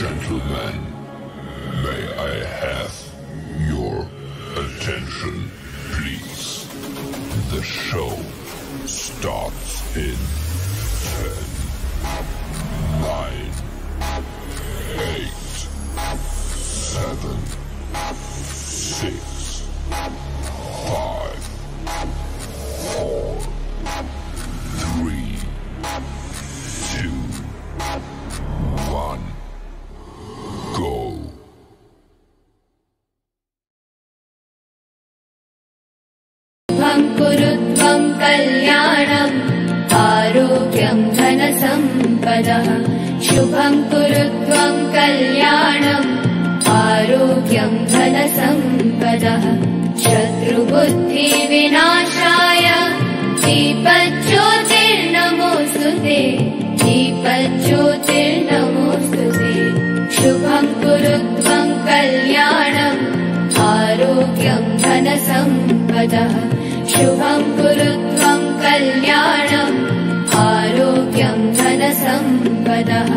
Gentlemen, may I have your attention, please? The show starts in 10, 9, 8, 7, 6, 5, 4, 3, 2, 1, go. शुभं कुरु त्वं कल्याणम् आरोग्यं धनसम्पदः शुभं कुरु त्वं कल्याणम् आरोग्यं धनसम्पदः शत्रुबुद्धिविनाशाय दीपज्योतिर्नमोऽस्तुते दीपज्योतिर्नमोऽस्तुते शुभं कुरु त्वं कल्याणम् आरोग्यं धनसम्पदः शुभं कुरु त्वं कल्याणम् आरोग्यं धनसम्पदः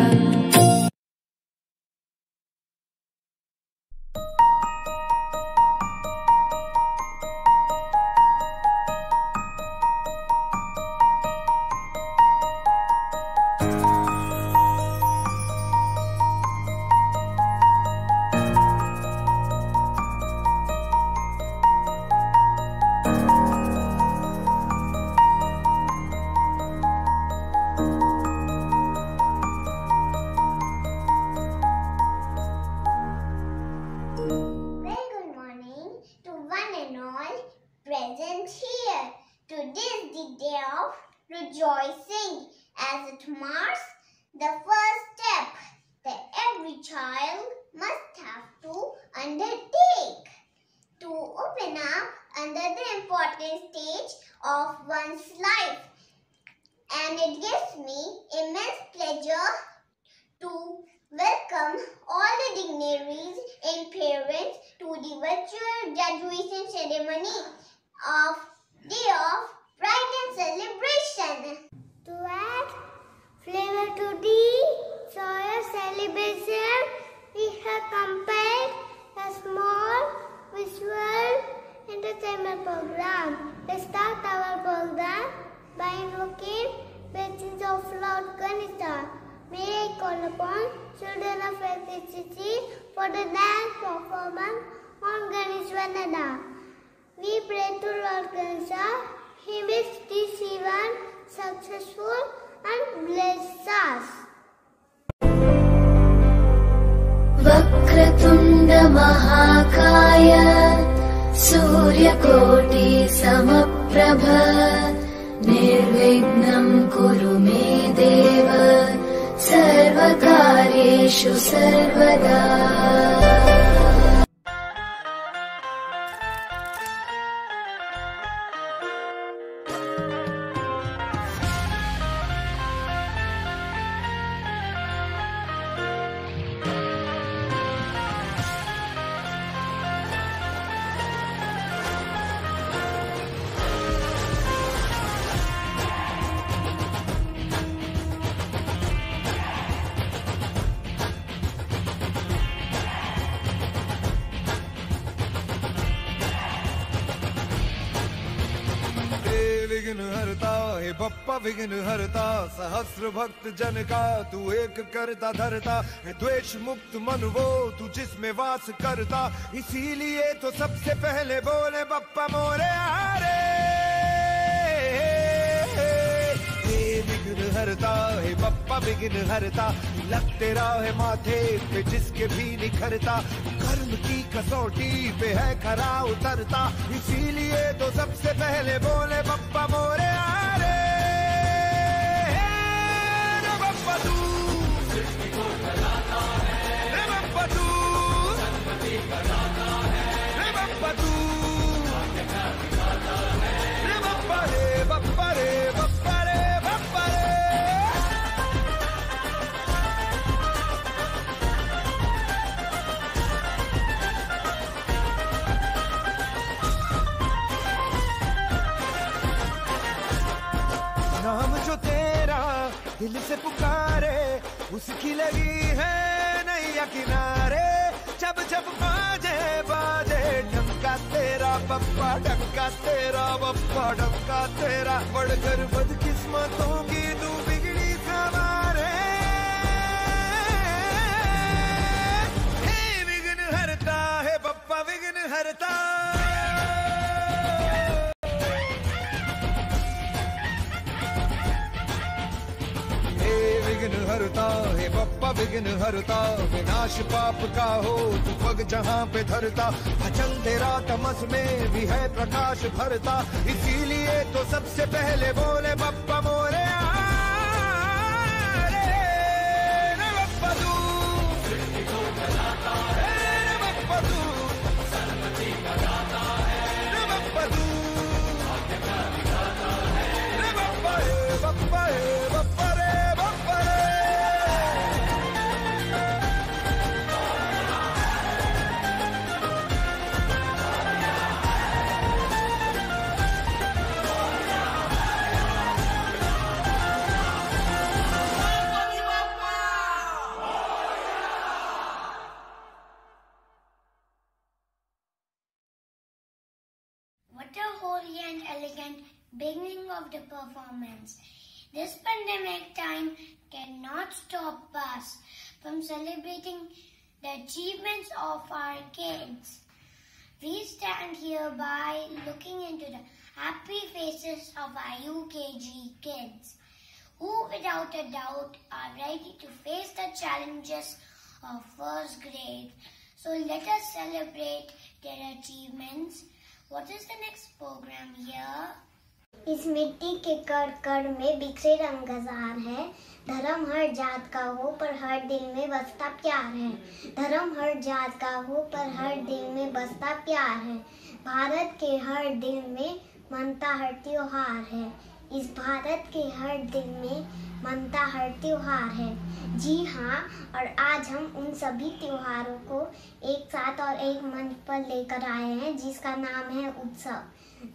Present here. Today is the day of rejoicing as it marks the first step that every child must have to undertake to open up another important stage of one's life. And it gives me immense pleasure to welcome all the dignitaries and parents to the virtual graduation ceremony of Day of Pride and Celebration. To add flavor to the joyous celebration, we have compiled a small visual entertainment program. Let's start our program by invoking blessings of Lord Ganesha. May I call upon children of electricity for the dance performance on Ganesh Vandana. We pray to Lord Ganesha, he makes this event successful and bless us. वक्रतुण्ड महाकाय सूर्यकोटि समप्रभ निर्विघ्नं कुरु मे देव सर्वकार्येषु सर्वदा विघ्न हरता हे बप्पा विघ्न हरता सहस्र भक्त जन का तू एक करता धरता है द्वेष मुक्त मन वो तू जिसमें वास करता इसीलिए तो सबसे पहले बोले बप्पा मोरे हारे विघ्न हरता है बप्पा विघ्न हरता लग तेरा है माथे पे जिसके भी निखरता कर्म की कसौटी पे है खरा उतरता इसीलिए तो सबसे पहले बोले बप्पा मोरे हारे रे बप्पा तू सृष्टि को चलाता है रे बप्पा तू संपत्ति बनाता है रे बप्पा तू रे बप्पा रे बप्पा रे बप्पा रे बप्पा रे नाम जो तेरा दिल से पुकारे उसकी लगी है नैया दरिया किनारे जब जब बाजे बाजे ढंका तेरा बप्पा ढंका तेरा बप्पा ढंका तेरा बढ़कर बदकिस्मतों की तू बिगड़ी सवारे हे विघ्न हरता है बप्पा विघ्न हरता विघ्न हरता हे बप्पा विघ्न हरता विनाश पाप का हो तू पग जहाँ पे धरता भजन तेरा तमस में भी है प्रकाश भरता इसीलिए तो सबसे पहले बोले बप्पा मोरे रे बप्पा तू रे बप्पा तू रे बप्पा तू रे बप्पा रे बप्पा रे बप्पा रे What a holy and elegant beginning of the performance. This pandemic time cannot stop us from celebrating the achievements of our kids. We stand here by looking into the happy faces of our UKG kids, who without a doubt are ready to face the challenges of first grade. So let us celebrate their achievements. What is the next program here? इस मिट्टी के कण कण में बिखरे रंग हजार है। धर्म हर जात का हो पर हर दिल में बसता प्यार है। धर्म हर जात का हो पर हर दिल में बसता प्यार है। भारत के हर दिल में मनता हर त्योहार है। इस भारत के हर दिल में मनता हर त्योहार है। जी हाँ, और आज हम उन सभी त्योहारों को एक साथ और एक मंच पर लेकर आए हैं जिसका नाम है उत्सव।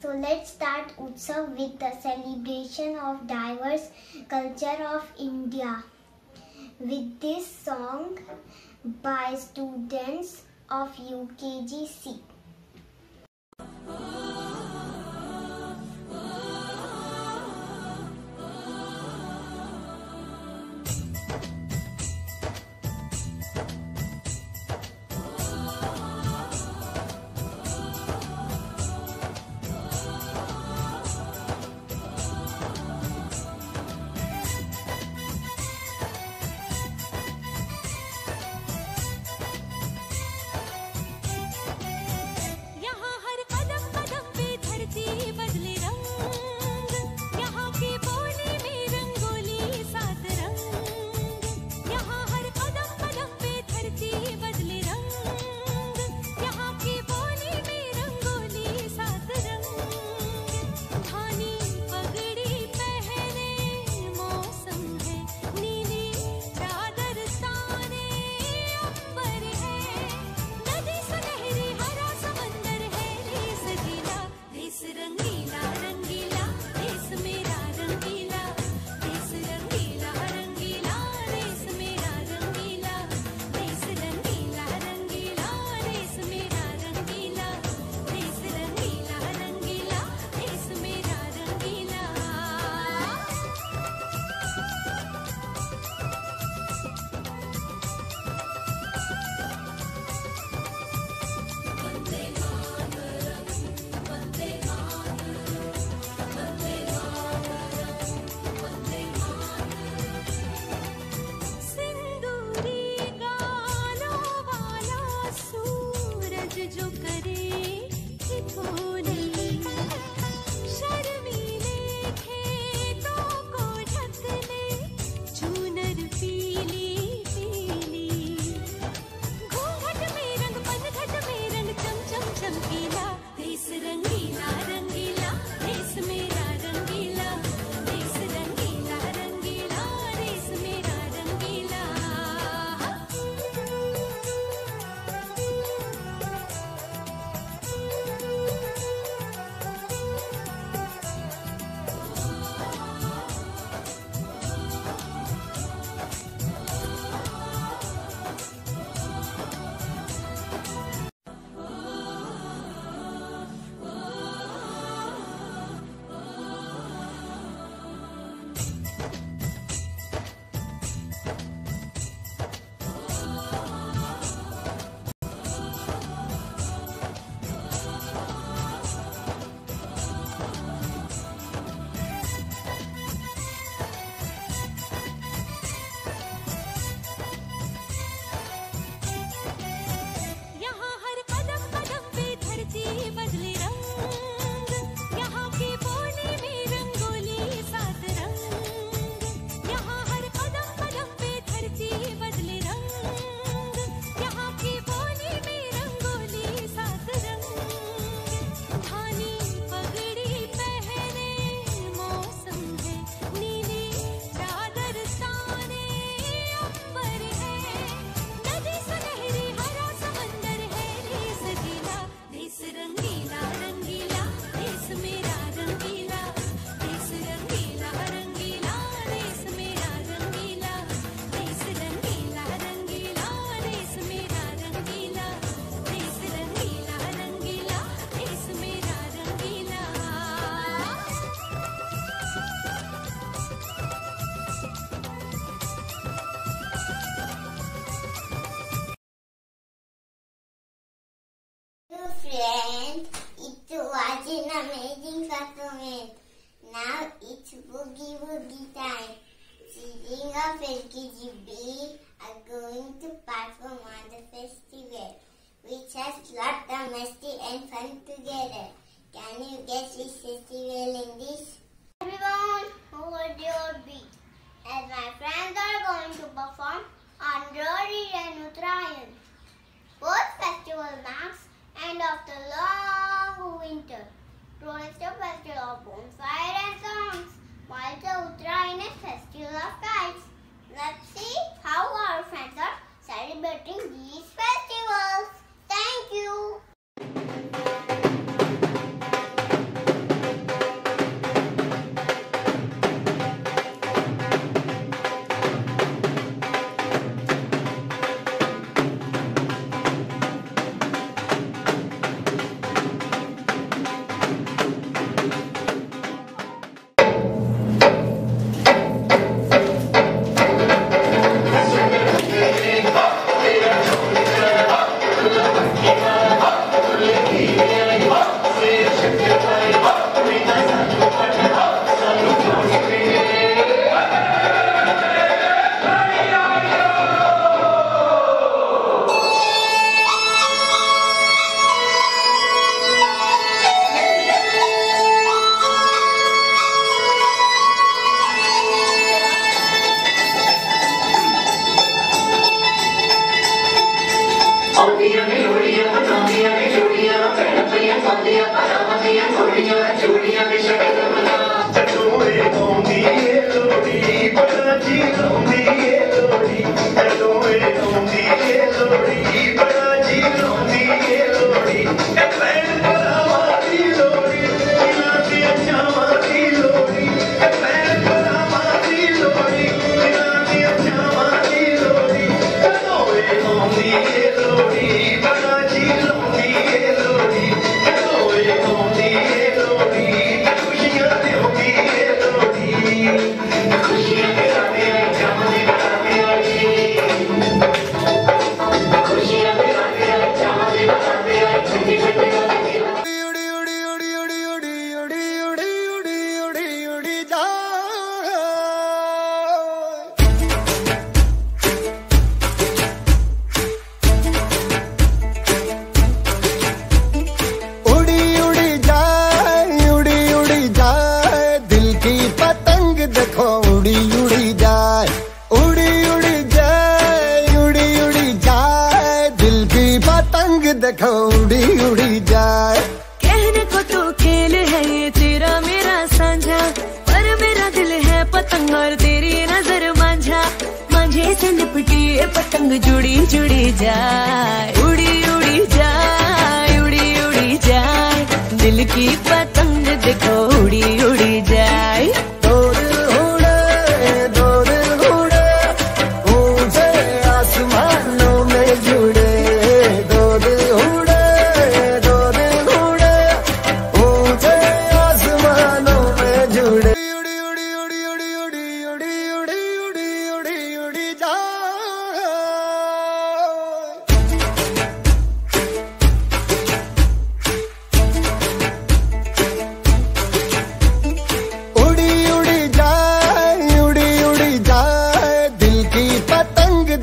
So let's start Utsav with the celebration of diverse culture of India with this song by students of UKGC. यहाँ हर कदम कदम friends, it was an amazing performance. Now it's boogie woogie time. Children of LKGB are going to perform on the festival, which has lot of musty and fun together. Can you guess which festival in this? Everyone, hold your beat, as my friends are going to perform on Lodi and Uttarayan. Both festival marks end of the long winter. Lodi is the festival of bonfire and songs, while the Uttarayan is festival of kites. Let's see how our friends are celebrating these festivals. Thank you. देखो उड़ी उड़ी जाए। कहने को तो खेल है ये तेरा मेरा साझा, पर मेरा दिल है पतंग और तेरी नजर मांझा। मांझे से लिपटी ये पतंग जुड़ी जुड़ी जाए, उड़ी उड़ी जाए, उड़ी उड़ी जाए। दिल की पतंग देखो उड़ी उड़ी जाए। दो दिल उड़े ऊंचे आसमानों में जुड़े।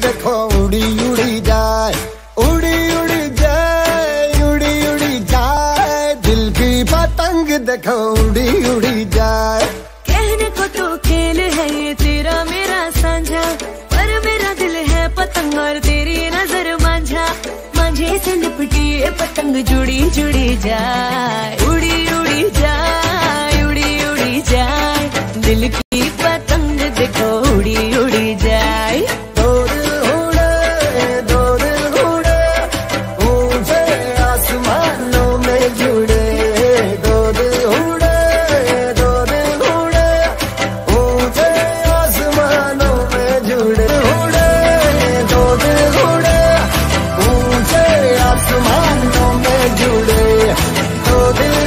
देखो उड़ी उड़ी जाए, उड़ी उड़ी जाए, उड़ी उड़ी जाए। दिल की पतंग देखो उड़ी उड़ी जाए। कहने को तो खेल है ये तेरा मेरा साझा, पर मेरा दिल है पतंग और तेरी नजर मांझा। मांझे से लिपटी ये पतंग जुड़ी जुड़ी जाए, उड़ी उड़ी जाए, उड़ी उड़ी जाए। दिल की पतंग देखो उड़ी उड़ी जाए। आसमानों में जुड़े, दो दिल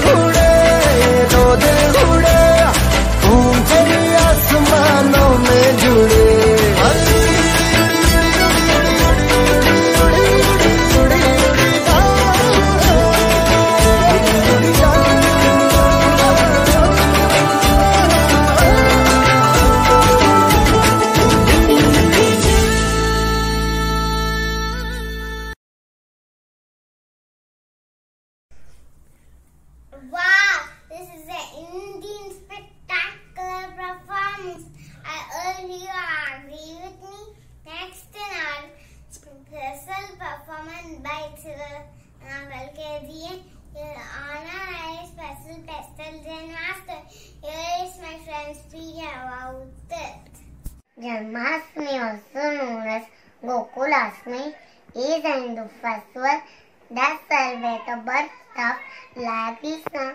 uncle KG. Anna is special pastel Zen master. Here is my friend speaking about it. Janmashtami, also known as Gokulashtami, is a Hindu festival that celebrates the birth of Lord Krishna.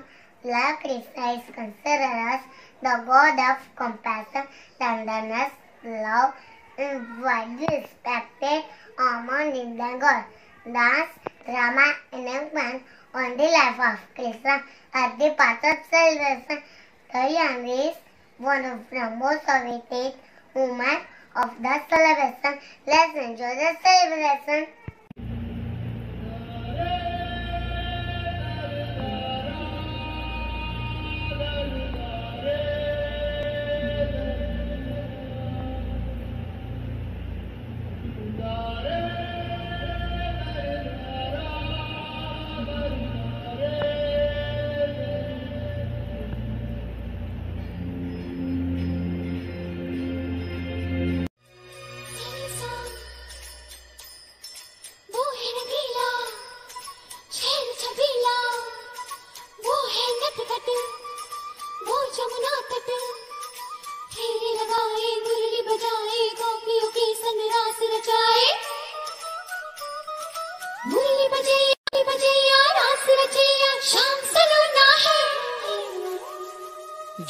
Lord Krishna is considered as the god of compassion, tenderness, love, and widely respected among Indian gods. Dance, drama, enactment on the life of Krishna are the part of celebration. The Yanni is one of the most awaited moments of the celebration. Let's enjoy the celebration.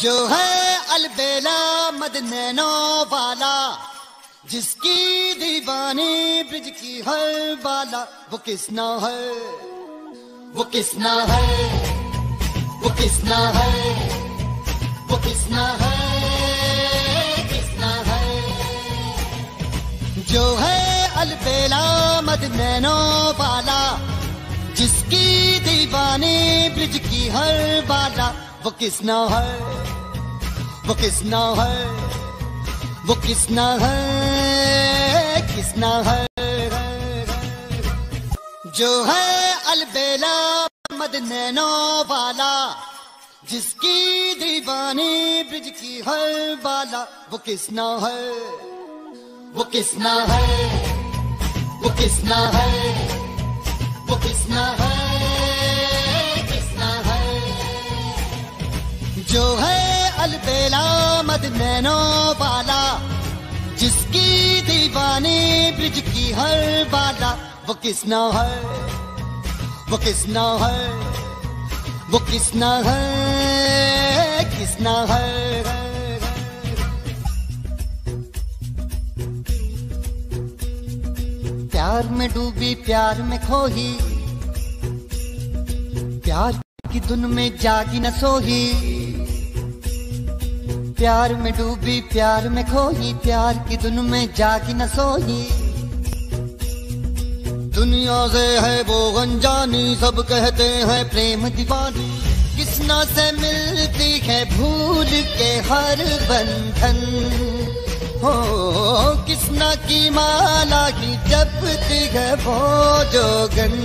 जो है अलबेला मदनैनो वाला, जिसकी दीवानी bridge की हर बाला, वो किसना है, वो किसना है, वो किसना है, वो किसना है, किसना है। जो है अलबेला मदनैनो वाला, जिसकी दीवानी ब्रिज की हर बाला, वो किसना है, वो किसना है, वो किसना है, किसना है। जो है अलबेला मदनैनो वाला, जिसकी दीवानी ब्रिज की हर बाला, वो किसना है, वो किसना है, वो किसना है, वो किसना है, किसना है। जो है अलबेला मदनैनो वाला, जिसकी दीवानी ब्रिज की हर बाला, वो किसना है, वो किसना है, वो किसना है, किसना है। प्यार में डूबी प्यार में खोही, प्यार की धुन में जागी न सोही, प्यार में डूबी प्यार में खोही, प्यार की धुन में जागी न सोही। दुनिया से है वो अनजानी, सब कहते हैं प्रेम दीवानी, किसना से मिलती है भूल के हर बंधन, हो किसना की माला की जपती है वो जोगन।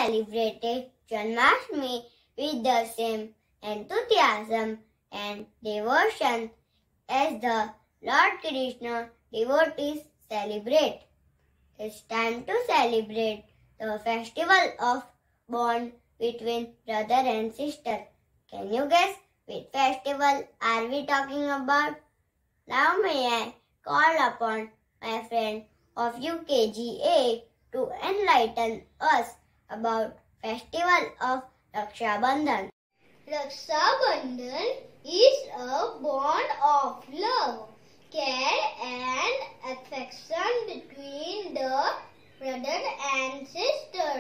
Celebrated Janmashtami with the same enthusiasm and devotion as the Lord Krishna devotees celebrate. It's time to celebrate the festival of bond between brother and sister. Can you guess which festival are we talking about? Now may I call upon my friend of UKGA to enlighten us about festival of Raksha Bandhan. Raksha Bandhan is a bond of love, care and affection between the brother and sister.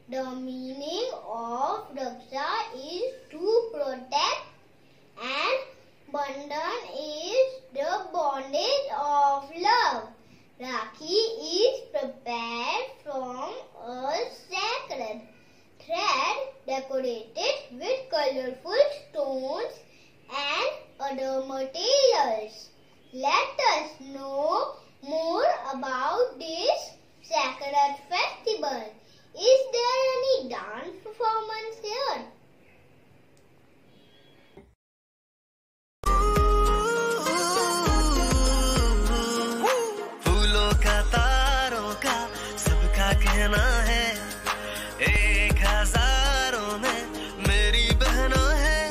The meaning of Raksha is to protect, and Bandhan is the bondage of love. Rakhi is prepared from a sacred thread decorated with colorful stones and other materials. Let us know more about this sacred festival. Is there any dance performance here? फूलों का तारों का सबका कहना है, 1000 में मेरी बहना है,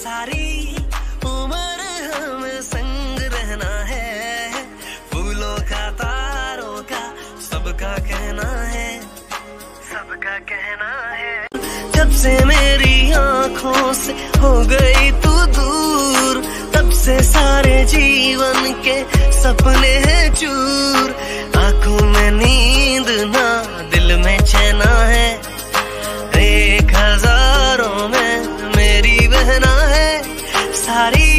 सारी उम्र हमें संग रहना है। फूलों का तारों का सबका कहना है, सबका कहना है। जब से मेरी आँखों से हो गई तू दूर, तब से सारे जीवन के सपने हैं चूर। आँखों में नींद ना दिल में चैना है, 1000 में मेरी बहना है, सारी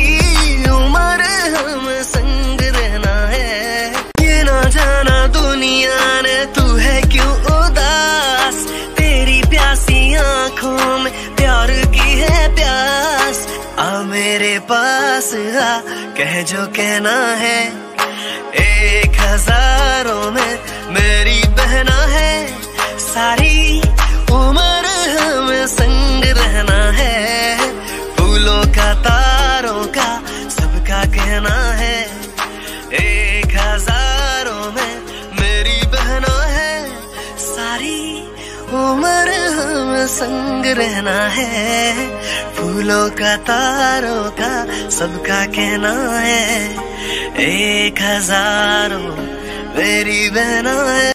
उम्र हम संग रहना है। ये ना जाना दुनिया ने तू है क्यों उदास, तेरी प्यासी आँखों में प्यार की है प्यास। आ मेरे पास आ कह जो कहना है, 1000 में मेरी बहना है, सारी उम्र हमें संग रहना है। फूलों का तारों का सबका कहना है, 1000 में मेरी बहना है, सारी उम्र हमें संग रहना है। फूलों का तारों का सबका कहना है, 1000 मेरी बहना है।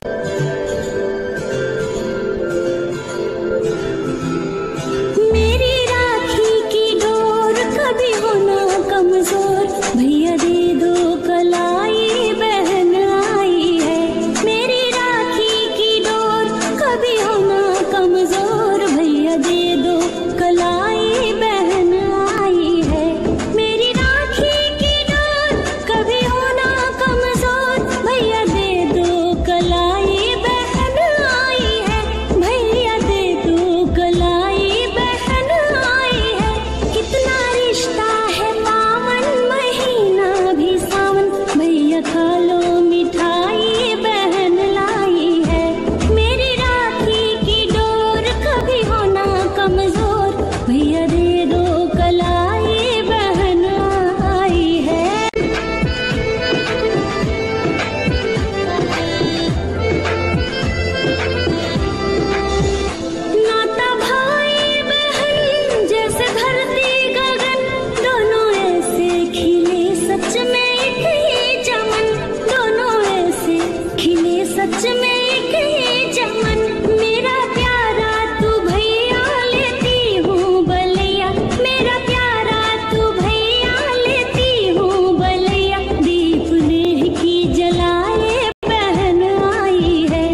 मेरी राखी की डोर कभी होना कमजोर, भैया दे दो कलाई बहन आई है। मेरी राखी की डोर कभी होना कमजोर, भैया दे दो कलाई बहन आई है। मेरी राखी की डोर कभी होना कमजोर, भैया दे दो कलाई बहन आई है। भैया दे दो कलाई बहन आई है। कितना रिश्ता है पावन, महीना भी सावन, भैया खा लो मिठाई बहन लाई है। मेरी राखी की डोर कभी होना कमजोर, भैया दे दो कलाई बहन आई है। नाता भाई बहन जैसे धरती गगन, दोनों ऐसे खिले सच में एक ही चमन, दोनों ऐसे खिले सच में एक ही चमन। मेरा प्यारा तू भैया लेती हूँ बलैया, मेरा प्यारा तू भैया लेती हूँ बलैया। दीप नेह की जलाए बहन आई है।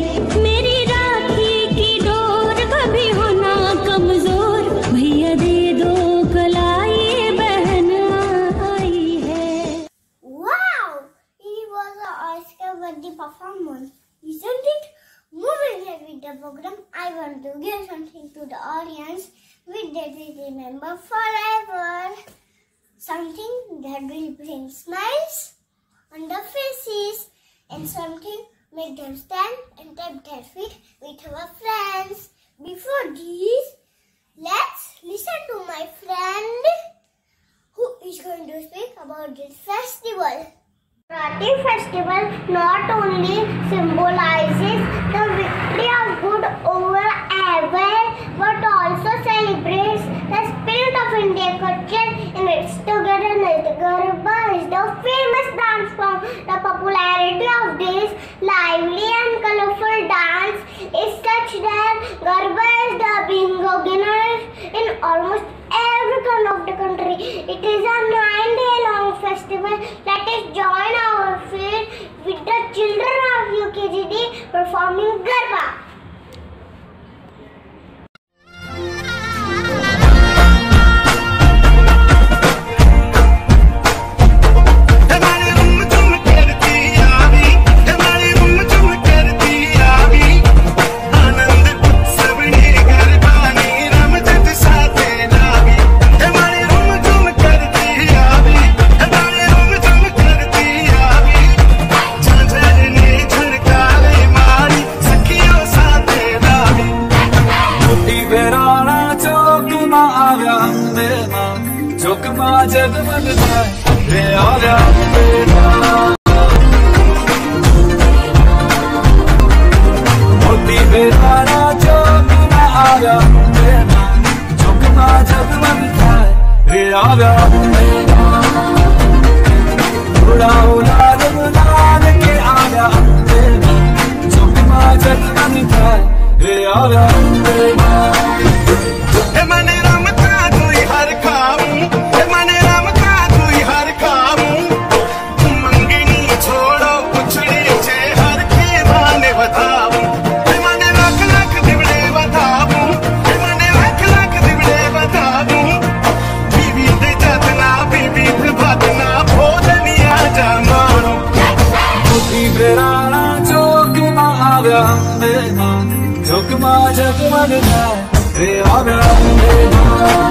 मेरी राखी की डोर कभी होना कमजोर, भैया दे दो कलाई बहन आई है। Wow! It was an Oscar-worthy performance, isn't it? Moving ahead with the program, I want to give something to the audience which they will remember forever. Something that will bring smiles on their faces, and something make them stand and tap their feet with our friends. Before this, let's listen to my friend who is going to speak about this festival. Navratri festival not only symbolizes the victory of good over evil, but also celebrates the spirit of Indian culture in its togetherness. The Garba is the famous dance form. The popularity of this lively and colorful dance is such that Garba is the being organized in almost every corner of the country. It is a 9-day-long festival. Let us join our feet with the children of UKGD performing Garba. करती चकमा जगमग जाए रे आ गया अम्बे माँ।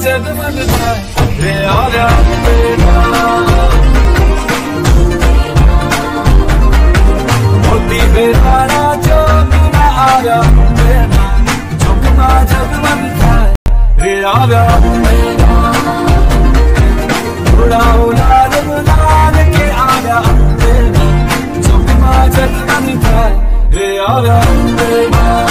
जगमग रे आ गया मोती बेराना चौकिना आ गया चौकमा जगमग रे आ गया उड़ा उड़ा जगमग के आ गया चौकमा जगमग रे आ गया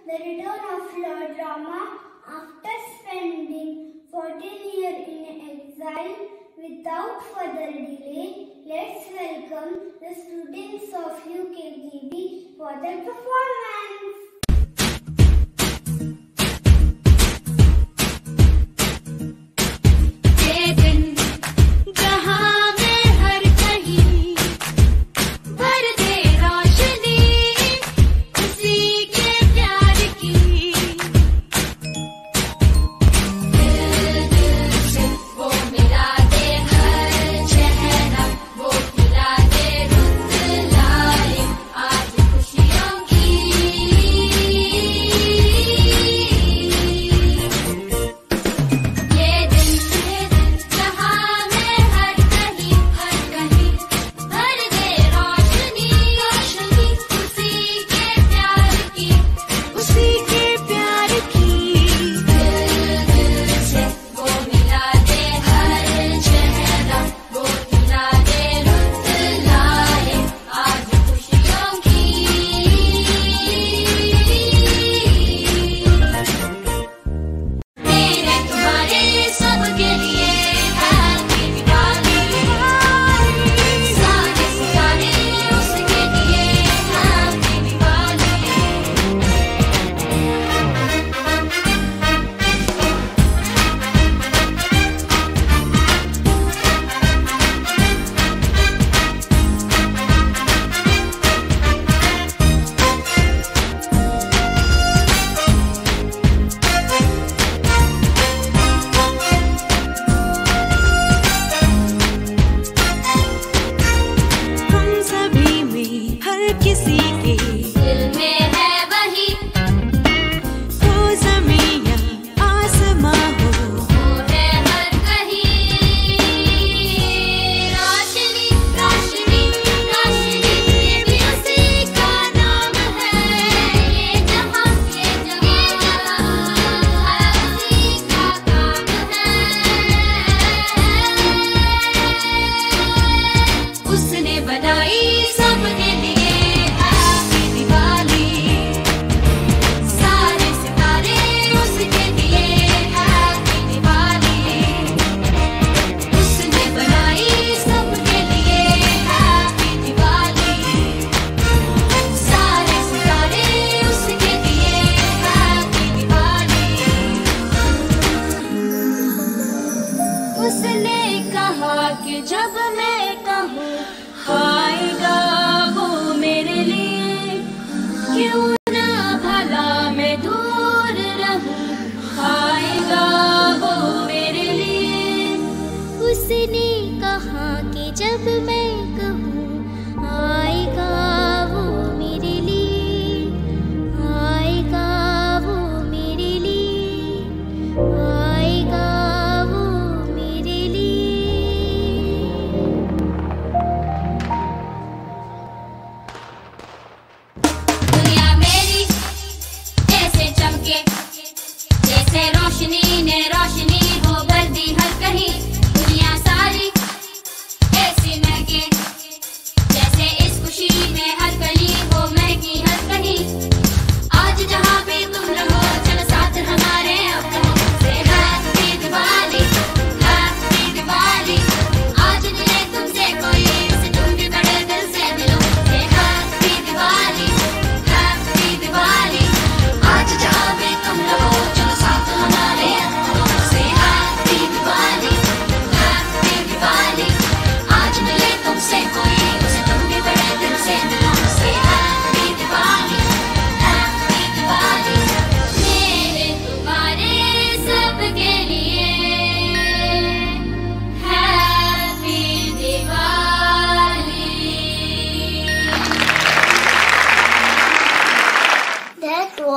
The return of Lord Rama after spending 14 years in exile. Without further delay, let's welcome the students of UKGB for their performance.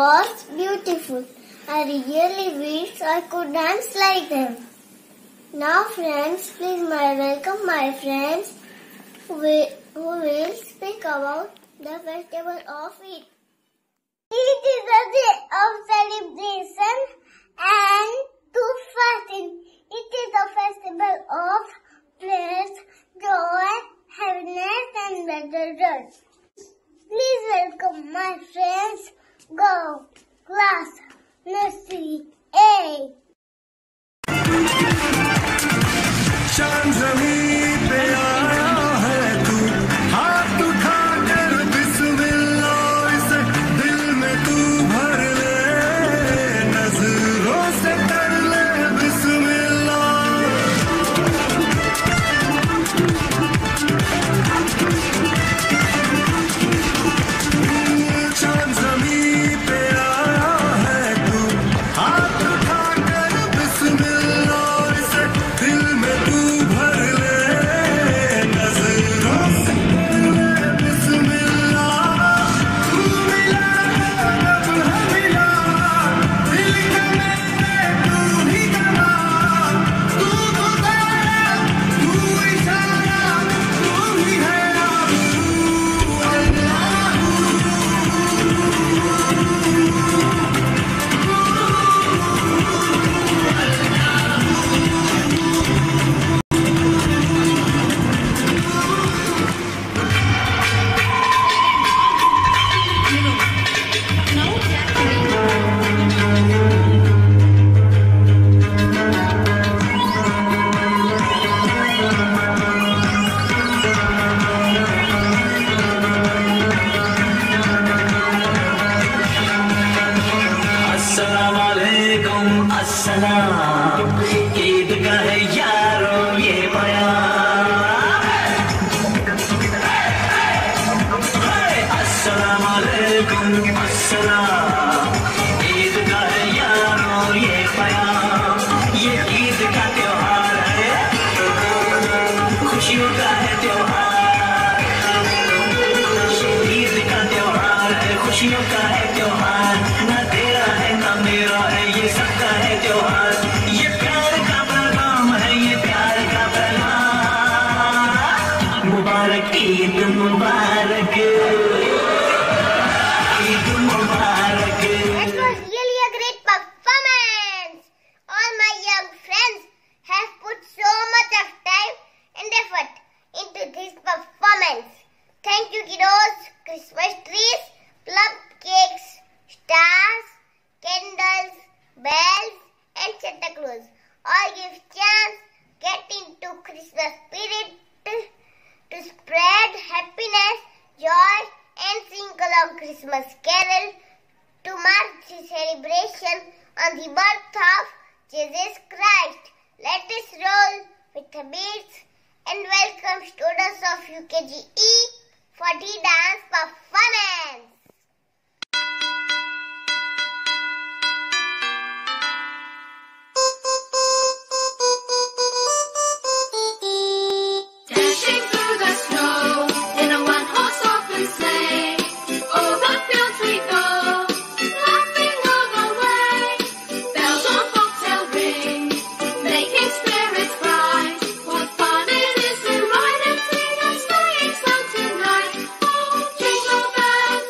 was beautiful. I really wish I could dance like them. Now friends, please welcome my friends who will speak about the festival of Eid. Eid is a day of celebration and to fasting. It is a festival of praise, joy, happiness and better results. Please welcome my friends. Go, class, nursery A. शान ज़मीं पे आया है तू, हाथ उठाकर बिस्मिल्लाह इसे दिल में तू भर ले, नज़रों से कर ले बिस्मिल्लाह। शान ज़मीं पे आया है तू, हाथ उठाकर बिस्मिल्लाह इसे दिल में तू भर ले, नज़रों से कर ले बिस्मिल्लाह। तू मिला रब है मिला, दिल का मेरे तू ही गवा, तू गुजारा तू इशारा तू ही है अस्सलाम वालेकुम अस्सलाम, ईद का है यारो ये बयान। अस्सलाम वालेकुम अस्सलाम, ईद का है यारो ये बयान। ये ईद का त्योहार है, खुशियों का है त्योहार। ईद का त्योहार है, खुशियों का है त्योहार। ना तेरा है ना मेरा है, ये सबका है त्योहार। ये प्यार का पैगाम है, ये प्यार का पैगाम। मुबारक ईद मुबारक, ईद मुबारक। It was really a great performance. All my young friends have put so much of time and effort into this performance. Thank you, kiddos. Christmas trees, plum cakes, stars, candles, bells, and Santa Claus all give chance get into Christmas spirit to spread happiness, joy, and sing along Christmas carol to mark the celebration on the birth of Jesus Christ. Let us roll with the beats and welcome students of UKGE for the dance performance. Dashing through the snow in a one-horse open sleigh, over fields we go, laughing all the way. Bells on bobtail ring, making spirits bright. What fun it is to ride and sing and sleigh in sun tonight! Oh, jingle bells,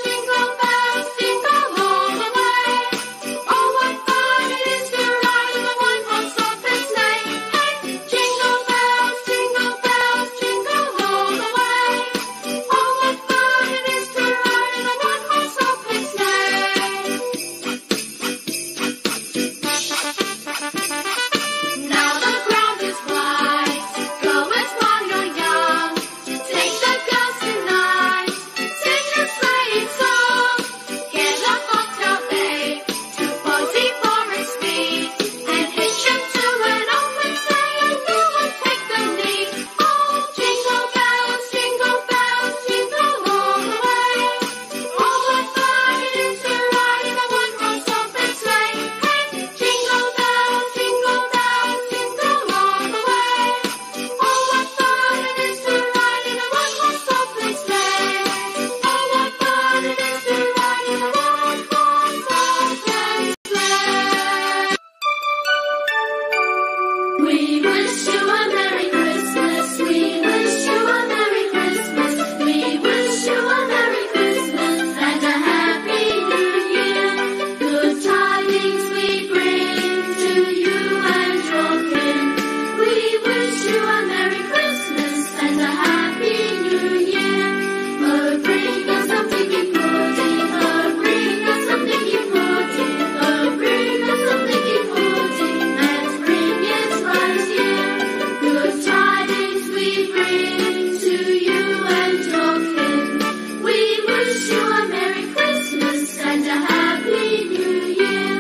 a happy new year.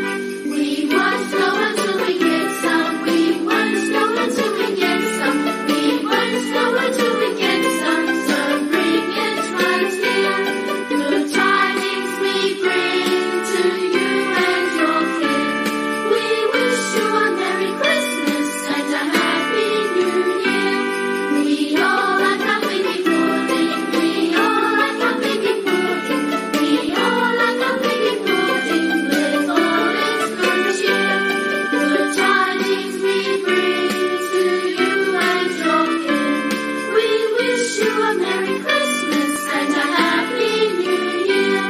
We want snow until we get some. We want snow until we get some. We want snow until we get some. So bring it right here. Good tidings we bring to you and your kin. We wish you a Merry Christmas and a Happy New Year. We all like happy pudding. We all like happy pudding. We all like happy pudding with all its good cheer. Good tidings we bring to you and your kin. We wish you a Merry Christmas and a Happy New Year.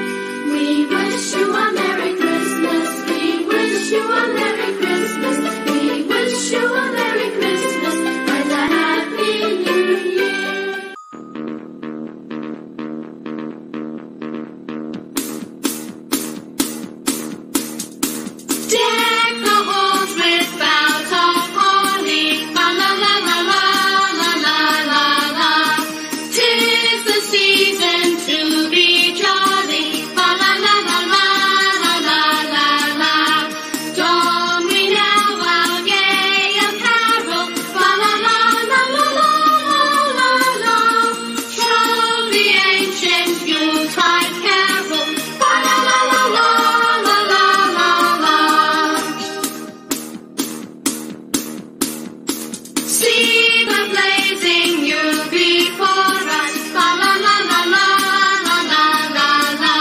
We wish you a Merry Christmas. We wish you a Merry Christmas. We wish you a Merry Christmas and a Happy New Year. Deck the halls with boughs of holly, la la la la la la la la. 'Tis the season to be jolly, la la la la la la la la. Don we now our gay apparel, la la la la la la la la. From the ancient Yuletide carol, la la la la la la la la. See the blazing Yule before us, la la la la la la la la la.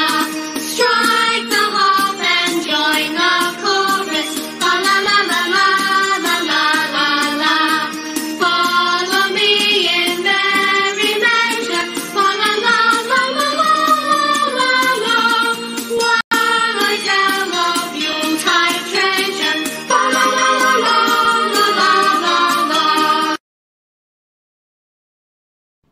Strike the harp and join the chorus, la la la la la la la la la. Follow me in merry measure, la la la la la la la la. While I tell of Yuletide treasure, la la la la la la la la.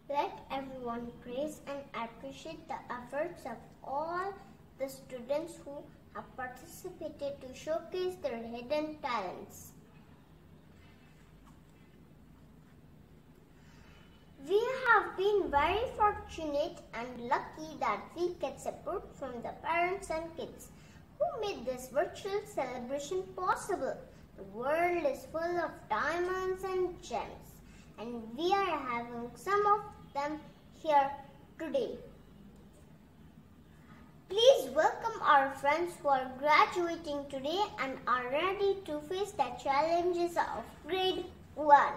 Let everyone praise and appreciate the efforts of all the students who have participated to showcase their hidden talents. We have been very fortunate and lucky that we get support from the parents and kids who made this virtual celebration possible. The world is full of diamonds and gems, and we are having some of them here today. Please welcome our friends who are graduating today and are ready to face the challenges of grade 1.